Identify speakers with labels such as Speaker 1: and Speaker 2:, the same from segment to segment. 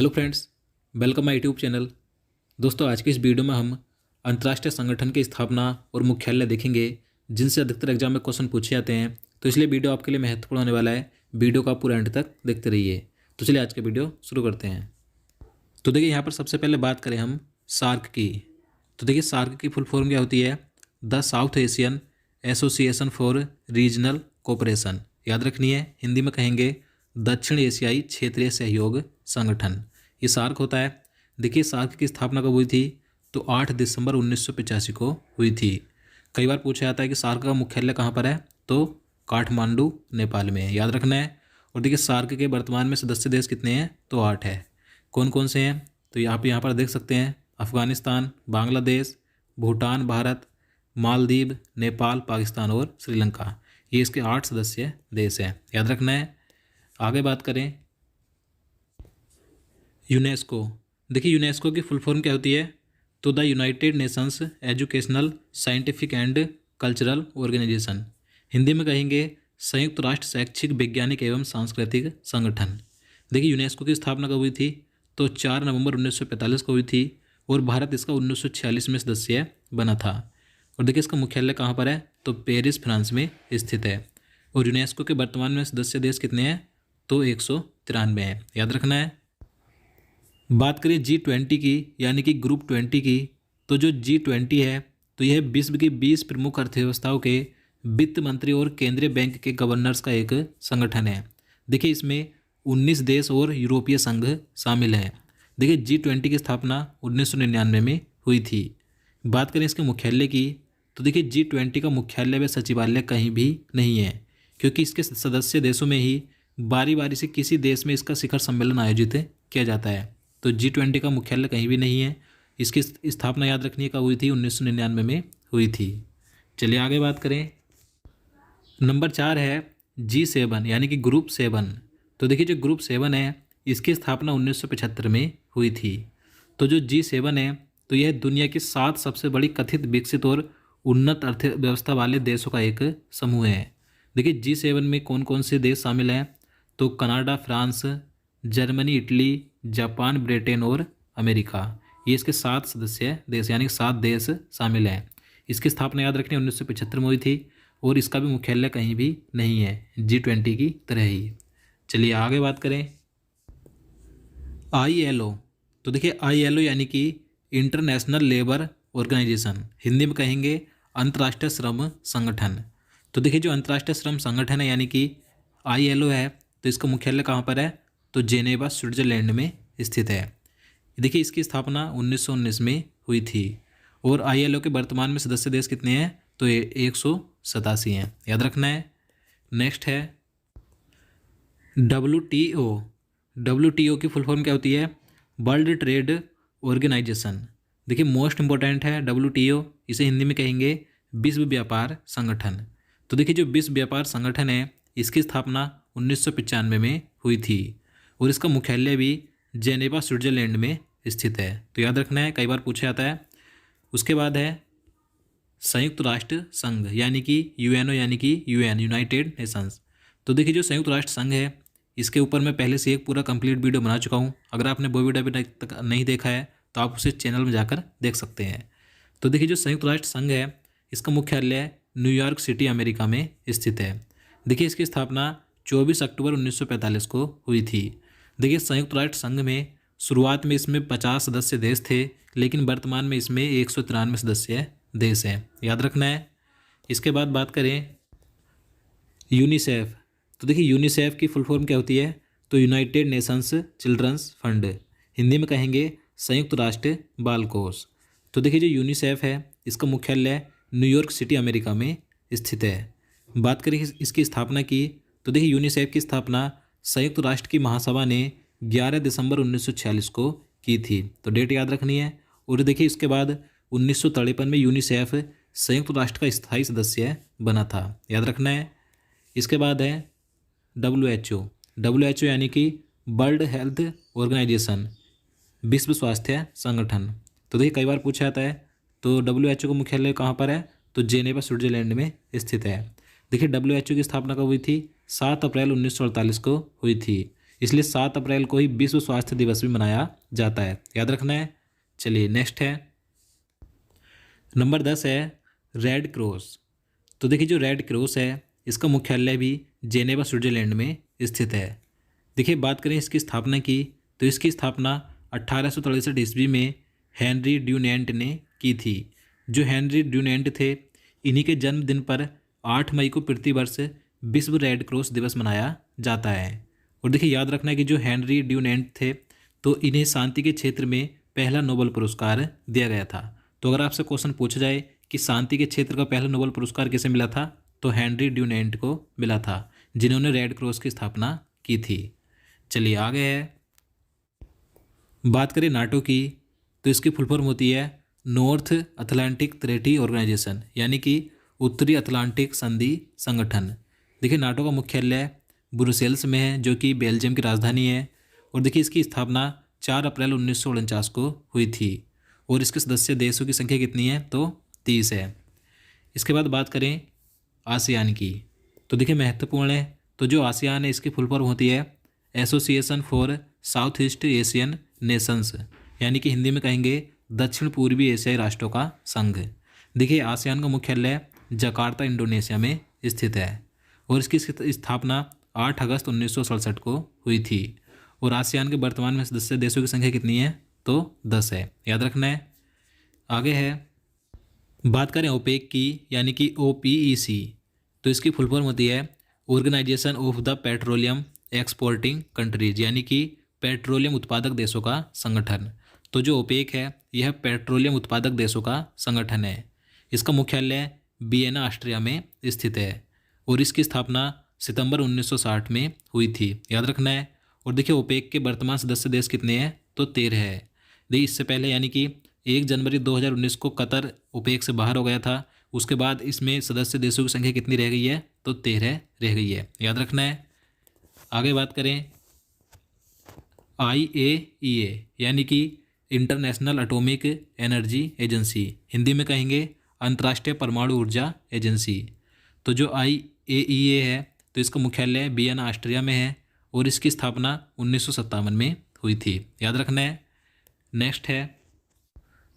Speaker 1: Hello friends, welcome my YouTube channel. दोस्तों, आज के इस वीडियो में हम अंतर्राष्ट्रीय संगठन की स्थापना और मुख्यालय देखेंगे, जिनसे अधिकतर एग्जाम में क्वेश्चन पूछे जाते हैं। तो इसलिए वीडियो आपके लिए महत्वपूर्ण होने वाला है। वीडियो को आप पूरा एंड तक देखते रहिए। तो चलिए आज का वीडियो शुरू करते हैं। तो देखिए, यहाँ पर सबसे पहले बात करें हम सार्क की। तो देखिए, सार्क की फुल फॉर्म क्या होती है? The south Asian association for regional cooperation. याद रखनी है, हिंदी में कहेंगे दक्षिण एशियाई क्षेत्रीय सहयोग संगठन। ये सार्क होता है। देखिए, सार्क की स्थापना कब हुई थी? तो 8 दिसंबर 1985 को हुई थी। कई बार पूछा जाता है कि सार्क का मुख्यालय कहाँ पर है? तो काठमांडू, नेपाल में है। याद रखना है। और देखिए, सार्क के वर्तमान में सदस्य देश कितने हैं? तो 8 है। कौन कौन से हैं? तो यहाँ पर देख सकते हैं, अफगानिस्तान, बांग्लादेश, भूटान, भारत, मालदीव, नेपाल, पाकिस्तान और श्रीलंका। ये इसके 8 सदस्य देश हैं। याद रखना है। आगे बात करें यूनेस्को। देखिए, यूनेस्को की फुल फॉर्म क्या होती है? तो the United Nations Educational, Scientific and Cultural Organization. Hindi में कहेंगे संयुक्त राष्ट्र शैक्षिक, वैज्ञानिक एवं सांस्कृतिक संगठन। देखिए, यूनेस्को की स्थापना कब हुई थी? तो 4 नवंबर 1945 को हुई थी और भारत इसका 1946 में सदस्य बना था। और देखिए, इसका मुख्यालय कहाँ पर है? तो पेरिस, फ्रांस में स्थित है। और यूनेस्को के वर्तमान में सदस्य देश कितने हैं? तो 193 हैं। याद रखना है। बात करें G20 की, यानी कि ग्रुप 20 की। तो जो G20 है, तो यह विश्व की 20 प्रमुख अर्थव्यवस्थाओं के वित्त मंत्री और केंद्रीय बैंक के गवर्नर्स का एक संगठन है। देखिए, इसमें 19 देश और यूरोपीय संघ शामिल हैं। देखिए, G20 की स्थापना 1999 में हुई थी। बात करें इसके मुख्यालय की, तो देखिए, G20 का मुख्यालय व सचिवालय कहीं भी नहीं है, क्योंकि इसके सदस्य देशों में ही बारी बारी से किसी देश में इसका शिखर सम्मेलन आयोजित किया जाता है। तो G20 का मुख्यालय कहीं भी नहीं है। इसकी स्थापना याद रखनी है कब हुई थी? 1999 में हुई थी। चलिए आगे बात करें। नंबर 4 है G7, यानी कि ग्रुप 7। तो देखिए, जो ग्रुप 7 है, इसकी स्थापना 1975 में हुई थी। तो जो G7 है, तो यह दुनिया की 7 सबसे बड़ी कथित विकसित और उन्नत अर्थव्यवस्था वाले देशों का एक समूह है। देखिए, G7 में कौन कौन से देश शामिल हैं? तो Canada, France, Germany, Italy, Japan, Britain और अमेरिका। ये इसके 7 सदस्य देश, यानी 7 देश शामिल हैं। इसकी स्थापना याद रखनी 1975 में हुई थी और इसका भी मुख्यालय कहीं भी नहीं है, G20 की तरह ही। चलिए आगे बात करें ILO। तो देखिए, ILO यानी कि इंटरनेशनल लेबर ऑर्गेनाइजेशन। हिंदी में कहेंगे अंतर्राष्ट्रीय श्रम संगठन। तो देखिए, जो अंतर्राष्ट्रीय श्रम संगठन है, यानी कि ILO है, तो इसका मुख्यालय कहाँ पर है? तो जेनेवा, स्विट्जरलैंड में स्थित है। देखिए, इसकी स्थापना 1919 में हुई थी और ILO के वर्तमान में सदस्य देश कितने हैं? तो 187 हैं। याद रखना है। नेक्स्ट है WTO। WTO की फुल फॉर्म क्या होती है? World Trade Organization. देखिए, मोस्ट इंपॉर्टेंट है WTO। इसे हिंदी में कहेंगे विश्व व्यापार संगठन। तो देखिए, जो विश्व व्यापार संगठन है, इसकी स्थापना 1995 में हुई थी और इसका मुख्यालय भी जेनेवा, स्विट्जरलैंड में स्थित है। तो याद रखना है, कई बार पूछा जाता है। उसके बाद है संयुक्त राष्ट्र संघ, यानी कि UNO, यानी कि UN, यूनाइटेड नेशंस। तो देखिए, जो संयुक्त राष्ट्र संघ है, इसके ऊपर मैं पहले से एक पूरा कंप्लीट वीडियो बना चुका हूँ। अगर आपने वो वीडियो अभी तक नहीं देखा है तो आप उसे चैनल में जाकर देख सकते हैं। तो देखिए, जो संयुक्त राष्ट्र संघ है, इसका मुख्यालय न्यूयॉर्क सिटी, अमेरिका में स्थित है। देखिए, इसकी स्थापना 24 अक्टूबर 1945 को हुई थी। देखिए, संयुक्त राष्ट्र संघ में शुरुआत में इसमें 50 सदस्य देश थे, लेकिन वर्तमान में इसमें 193 सदस्य देश हैं। याद रखना है। इसके बाद बात करें यूनिसेफ। तो देखिए, यूनिसेफ की फुल फॉर्म क्या होती है? तो United Nations Children's Fund. Hindi में कहेंगे संयुक्त राष्ट्र बाल कोष। तो देखिए, जो यूनिसेफ है, इसका मुख्यालय न्यूयॉर्क सिटी, अमेरिका में स्थित है। बात करें इसकी स्थापना की, तो देखिए, यूनिसेफ की स्थापना संयुक्त राष्ट्र की महासभा ने 11 दिसंबर 1946 को की थी। तो डेट याद रखनी है। और देखिए, इसके बाद 1953 में यूनिसेफ संयुक्त राष्ट्र का स्थायी सदस्य बना था। याद रखना है। इसके बाद है WHO यानी कि वर्ल्ड हेल्थ ऑर्गेनाइजेशन, विश्व स्वास्थ्य संगठन। तो देखिए, कई बार पूछा जाता है। तो WHO का मुख्यालय कहाँ पर है? तो जेनेवा, स्विट्जरलैंड में स्थित है। देखिए, WHO की स्थापना कब हुई थी? 7 अप्रैल 1948 को हुई थी। इसलिए 7 अप्रैल को ही विश्व स्वास्थ्य दिवस भी मनाया जाता है, याद रखना है। चलिए नेक्स्ट है नंबर 10 है रेड क्रॉस। तो देखिए जो रेड क्रॉस है इसका मुख्यालय भी जेनेवा स्विट्जरलैंड में स्थित है। देखिए बात करें इसकी स्थापना की, तो इसकी स्थापना 1863 ईस्वी में हेनरी ड्यूनेंट ने की थी। जो हेनरी ड्यूनेंट थे इन्हीं के जन्मदिन पर 8 मई को प्रतिवर्ष विश्व रेड क्रॉस दिवस मनाया जाता है। और देखिए याद रखना है कि जो हेनरी ड्यूनेंट थे तो इन्हें शांति के क्षेत्र में पहला नोबेल पुरस्कार दिया गया था। तो अगर आपसे क्वेश्चन पूछा जाए कि शांति के क्षेत्र का पहला नोबेल पुरस्कार किसे मिला था, तो हेनरी ड्यूनेंट को मिला था, जिन्होंने रेड क्रॉस की स्थापना की थी। चलिए आगे है, बात करें नाटो की, तो इसकी फुल फॉर्म होती है नॉर्थ अटलांटिक ट्रेटी ऑर्गेनाइजेशन, यानी कि उत्तरी अटलांटिक संधि संगठन। देखिए नाटो का मुख्यालय ब्रुसेल्स में है, जो कि बेल्जियम की राजधानी है। और देखिए इसकी स्थापना 4 अप्रैल 1949 को हुई थी। और इसके सदस्य देशों की संख्या कितनी है, तो 30 है। इसके बाद बात करें आसियान की, तो देखिए महत्वपूर्ण है। तो जो आसियान है इसकी फुल फॉर्म होती है association for south east Asian Nations, यानी कि हिंदी में कहेंगे दक्षिण पूर्वी एशियाई राष्ट्रों का संघ। देखिए आसियान का मुख्यालय जकार्ता इंडोनेशिया में स्थित है। और इसकी स्थापना 8 अगस्त 1967 को हुई थी। और आसियान के वर्तमान में सदस्य देशों की संख्या कितनी है, तो 10 है, याद रखना है। आगे है, बात करें ओपेक की, यानी कि OPEC, तो इसकी फुल फॉर्म होती है Organization of the Petroleum Exporting Countries, यानी कि पेट्रोलियम उत्पादक देशों का संगठन। तो जो ओपेक है यह पेट्रोलियम उत्पादक देशों का संगठन है। इसका मुख्यालय वियना ऑस्ट्रिया में स्थित है। और इसकी स्थापना सितंबर 1960 में हुई थी, याद रखना है। और देखिए ओपेक के वर्तमान सदस्य देश कितने हैं, तो 13 है। देखिए इससे पहले यानी कि 1 जनवरी 2019 को कतर ओपेक से बाहर हो गया था। उसके बाद इसमें सदस्य देशों की संख्या कितनी रह गई है, तो 13 रह गई है, याद रखना है। आगे बात करें IAEA, यानी कि international atomic energy agency, Hindi में कहेंगे अंतर्राष्ट्रीय परमाणु ऊर्जा एजेंसी। तो जो IAEA है तो इसका मुख्यालय वियना ऑस्ट्रिया में है। और इसकी स्थापना 1957 में हुई थी, याद रखना है। नेक्स्ट है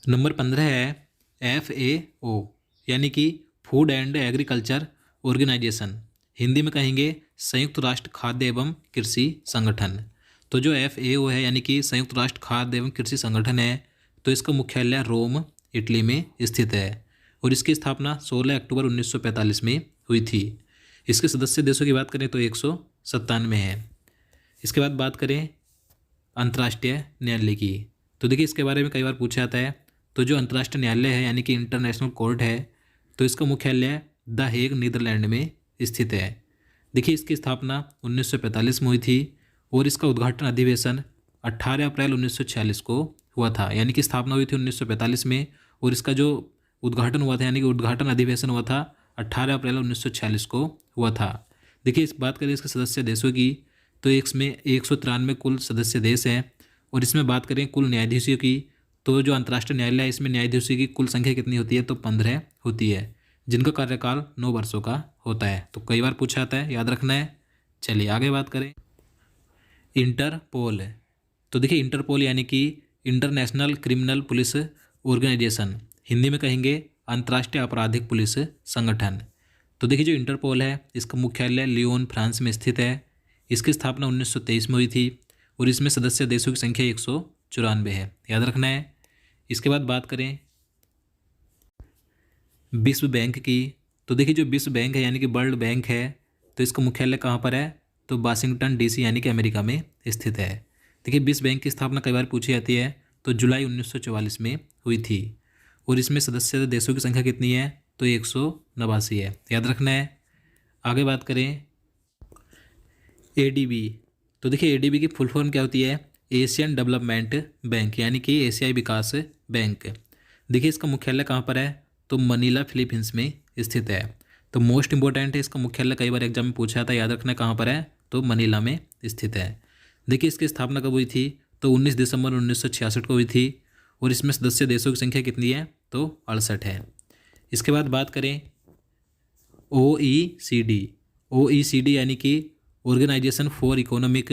Speaker 1: नंबर 15 है FAO, यानी कि Food and Agriculture Organization, Hindi में कहेंगे संयुक्त राष्ट्र खाद्य एवं कृषि संगठन। तो जो FAO है यानी कि संयुक्त राष्ट्र खाद्य एवं कृषि संगठन है, तो इसका मुख्यालय रोम इटली में स्थित है। और इसकी स्थापना 16 अक्टूबर 1945 में हुई थी। इसके सदस्य देशों की बात करें तो 197 है। इसके बाद बात करें अंतर्राष्ट्रीय न्यायालय की, तो देखिए इसके बारे में कई बार पूछा जाता है। तो जो अंतर्राष्ट्रीय न्यायालय है यानी कि इंटरनेशनल कोर्ट है, तो इसका मुख्यालय द हेग नीदरलैंड में स्थित है। देखिए इसकी स्थापना 1945 में हुई थी। और इसका उद्घाटन अधिवेशन 18 अप्रैल 1946 को हुआ था, यानी कि स्थापना हुई थी 1945 में। और इसका जो उद्घाटन हुआ था यानी कि उद्घाटन अधिवेशन हुआ था 18 अप्रैल 1946 को हुआ था। देखिए इस बात करें इसके सदस्य देशों की, तो इसमें 193 कुल सदस्य देश हैं। और इसमें बात करें कुल न्यायाधीशों की, तो जो अंतर्राष्ट्रीय न्यायालय है इसमें न्यायाधीशों की कुल संख्या कितनी होती है, तो 15 होती है, जिनका कार्यकाल 9 वर्षों का होता है। तो कई बार पूछा जाता है, याद रखना है। चलिए आगे बात करें इंटरपोल। तो देखिए इंटरपोल यानी कि International Criminal Police Organization, Hindi में कहेंगे अंतर्राष्ट्रीय आपराधिक पुलिस संगठन। तो देखिए जो इंटरपोल है इसका मुख्यालय लियोन फ्रांस में स्थित है। इसकी स्थापना 1923 में हुई थी। और इसमें सदस्य देशों की संख्या 194 है, याद रखना है। इसके बाद बात करें विश्व बैंक की, तो देखिए जो विश्व बैंक है यानी कि वर्ल्ड बैंक है, तो इसका मुख्यालय कहाँ पर है, तो वाशिंगटन DC यानी कि अमेरिका में स्थित है। देखिए विश्व बैंक की स्थापना कई बार पूछी जाती है, तो जुलाई 1944 में हुई थी। और इसमें सदस्य देशों की संख्या कितनी है, तो 189 है, याद रखना है। आगे बात करें ADB, तो देखिए ADB की फुल फॉर्म क्या होती है, एशियन डेवलपमेंट बैंक, यानी कि एशियाई विकास बैंक। देखिए इसका मुख्यालय कहाँ पर है, तो मनीला फिलीपींस में स्थित है। तो मोस्ट इंपॉर्टेंट है, इसका मुख्यालय कई बार एग्जाम में पूछा था, याद रखना कहाँ पर है, तो मनीला में स्थित है। देखिए इसकी स्थापना कब हुई थी, तो 19 दिसंबर 1966 को हुई थी। और इसमें सदस्य देशों की संख्या कितनी है, तो 68 है। इसके बाद बात करें OECD यानी कि Organization for Economic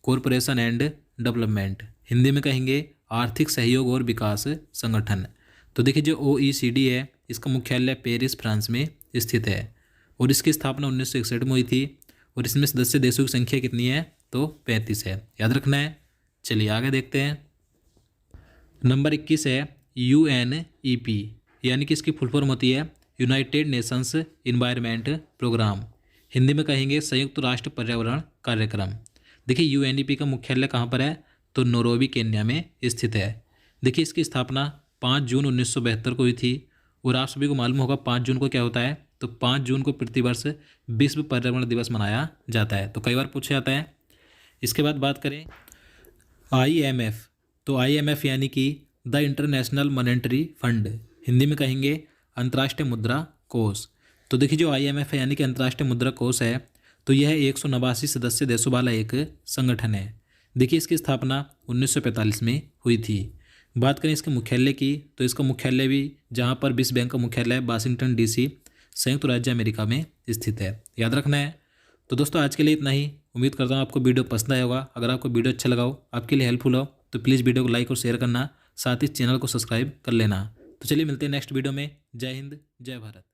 Speaker 1: Corporation and Development, Hindi में कहेंगे आर्थिक सहयोग और विकास संगठन। तो देखिए जो OECD है इसका मुख्यालय पेरिस फ्रांस में स्थित है और इसकी स्थापना 1961 में हुई थी और इसमें सदस्य देशों की संख्या कितनी है तो 35 है, याद रखना है। चलिए आगे देखते हैं। नंबर 21 है UNEP, यानी कि इसकी फुल फॉर्म होती है United Nations Environment Programme, Hindi में कहेंगे संयुक्त राष्ट्र पर्यावरण कार्यक्रम। देखिए UNEP का मुख्यालय कहाँ पर है तो नैरोबी केन्या में स्थित है। देखिए इसकी स्थापना 5 जून 1972 को हुई थी और आप सभी को मालूम होगा 5 जून को क्या होता है तो 5 जून को प्रतिवर्ष विश्व पर्यावरण दिवस मनाया जाता है, तो कई बार पूछा जाता है। इसके बाद बात करें IMF, तो IMF यानी कि the international monetary fund, Hindi में कहेंगे अंतर्राष्ट्रीय मुद्रा कोष। तो देखिए जो IMF है यानी कि अंतर्राष्ट्रीय मुद्रा कोष है तो यह 189 सदस्य देशों वाला एक संगठन है। देखिए इसकी स्थापना 1945 में हुई थी। बात करें इसके मुख्यालय की तो इसका मुख्यालय भी जहाँ पर विश्व बैंक का मुख्यालय है वाशिंगटन DC संयुक्त राज्य अमेरिका में स्थित है, याद रखना है। तो दोस्तों आज के लिए इतना ही। उम्मीद करता हूँ आपको वीडियो पसंद आया होगा। अगर आपको वीडियो अच्छा लगा हो, आपके लिए हेल्पफुल हो तो प्लीज़ वीडियो को लाइक और शेयर करना, साथ ही चैनल को सब्सक्राइब कर लेना। तो चलिए मिलते हैं नेक्स्ट वीडियो में। जय हिंद, जय भारत।